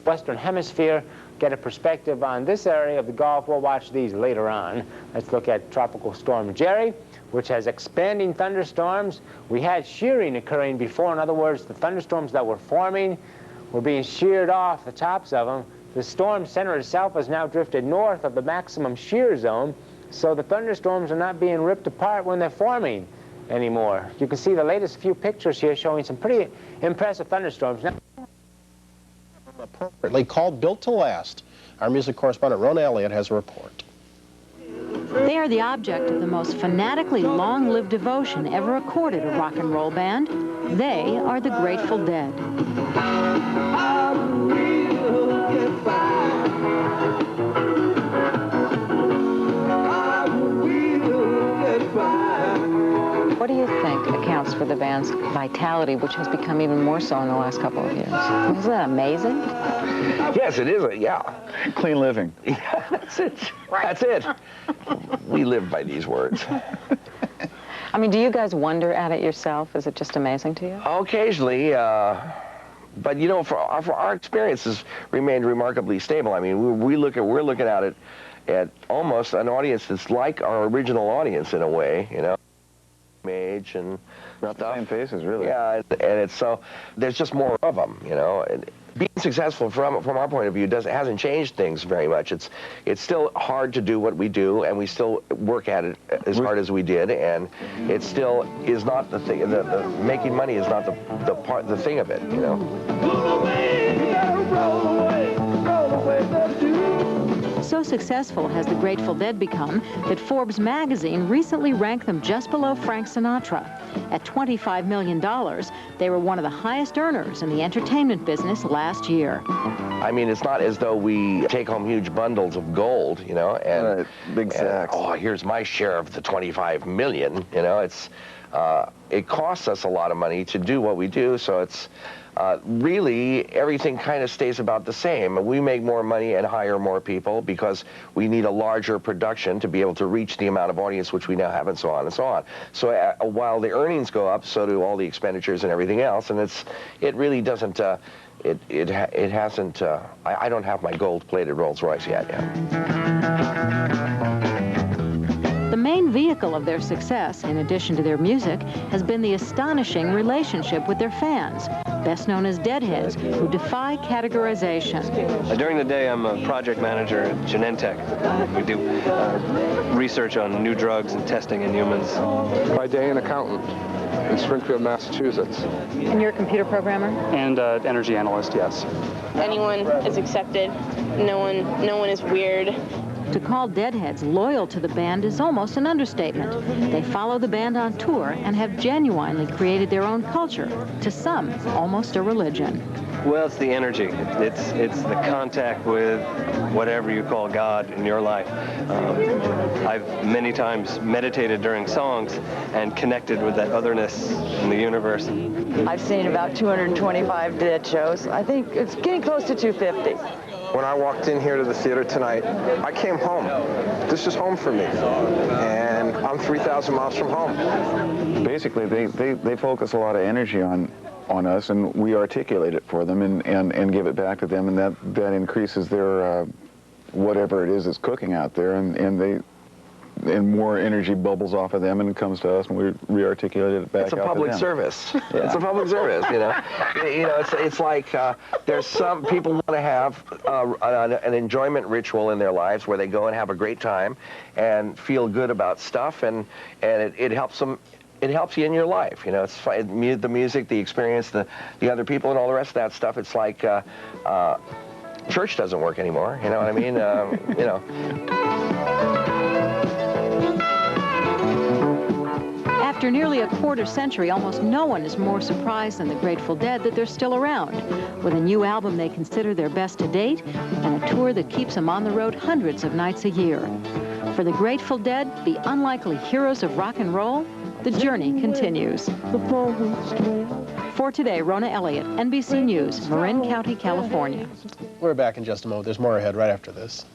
Western Hemisphere, get a perspective on this area of the Gulf. We'll watch these later on. Let's look at Tropical Storm Jerry, which has expanding thunderstorms. We had shearing occurring before. In other words, the thunderstorms that were forming were being sheared off the tops of them. The storm center itself has now drifted north of the maximum shear zone, so the thunderstorms are not being ripped apart when they're forming anymore. You can see the latest few pictures here showing some pretty impressive thunderstorms. Now, appropriately called Built to Last. Our music correspondent Rona Elliott has a report. They are the object of the most fanatically long-lived devotion ever accorded a rock and roll band. They are the Grateful Dead. What do you think accounts for the band's vitality, which has become even more so in the last couple of years? Isn't that amazing? Yes, it is. Yeah. Clean living. Yeah, that's it. That's it. We live by these words. I mean, do you guys wonder at it yourself? Is it just amazing to you? Occasionally, but you know, for our experience has remained remarkably stable. I mean, we're looking at it at almost an audience that's like our original audience in a way, you know. Age and not the same faces, really. Yeah, and it's so there's just more of them, you know. And being successful from our point of view hasn't changed things very much. It's still hard to do what we do, and we still work at it as hard as we did, and it still is not the thing. The making money is not the thing of it, you know. Roll away, roll away, roll away. So successful has the Grateful Dead become that Forbes magazine recently ranked them just below Frank Sinatra. At $25 million, they were one of the highest earners in the entertainment business last year. I mean, it's not as though we take home huge bundles of gold, you know, and big sacks. Oh, here's my share of the 25 million, you know. It costs us a lot of money to do what we do, so it's really, everything kind of stays about the same. We make more money and hire more people because we need a larger production to be able to reach the amount of audience which we now have, and so on and so on. So while the earnings go up, so do all the expenditures and everything else, and it really doesn't, it hasn't, I don't have my gold-plated Rolls Royce yet. The main vehicle of their success, in addition to their music, has been the astonishing relationship with their fans, best known as Deadheads, who defy categorization. During the day, I'm a project manager at Genentech. We do research on new drugs and testing in humans. By day, an accountant in Springfield, Massachusetts. And you're a computer programmer? And energy analyst, yes. Anyone is accepted. No one is weird. To call Deadheads loyal to the band is almost an understatement. They follow the band on tour and have genuinely created their own culture, to some, almost a religion. Well, it's the energy. It's the contact with whatever you call God in your life. I've many times meditated during songs and connected with that otherness in the universe. I've seen about 225 Dead shows. I think it's getting close to 250. When I walked in here to the theater tonight, I came home. This is home for me, and I'm 3,000 miles from home. Basically, they focus a lot of energy on us, and we articulate it for them and give it back to them, and that increases their whatever it is that's cooking out there, and more energy bubbles off of them and comes to us, and we re-articulate it back out to them. It's a public service. Yeah. It's a public service, you know. It's like there's some people want to have an enjoyment ritual in their lives where they go and have a great time and feel good about stuff, and it helps them. It helps you in your life, you know. It's the music, the experience, the other people, and all the rest of that stuff. It's like church doesn't work anymore. You know what I mean? You know. After nearly a quarter century, almost no one is more surprised than the Grateful Dead that they're still around, with a new album they consider their best to date and a tour that keeps them on the road hundreds of nights a year. For the Grateful Dead, the unlikely heroes of rock and roll, the journey continues. For today, Rona Elliott, NBC News, Marin County, California. We're back in just a moment. There's more ahead right after this.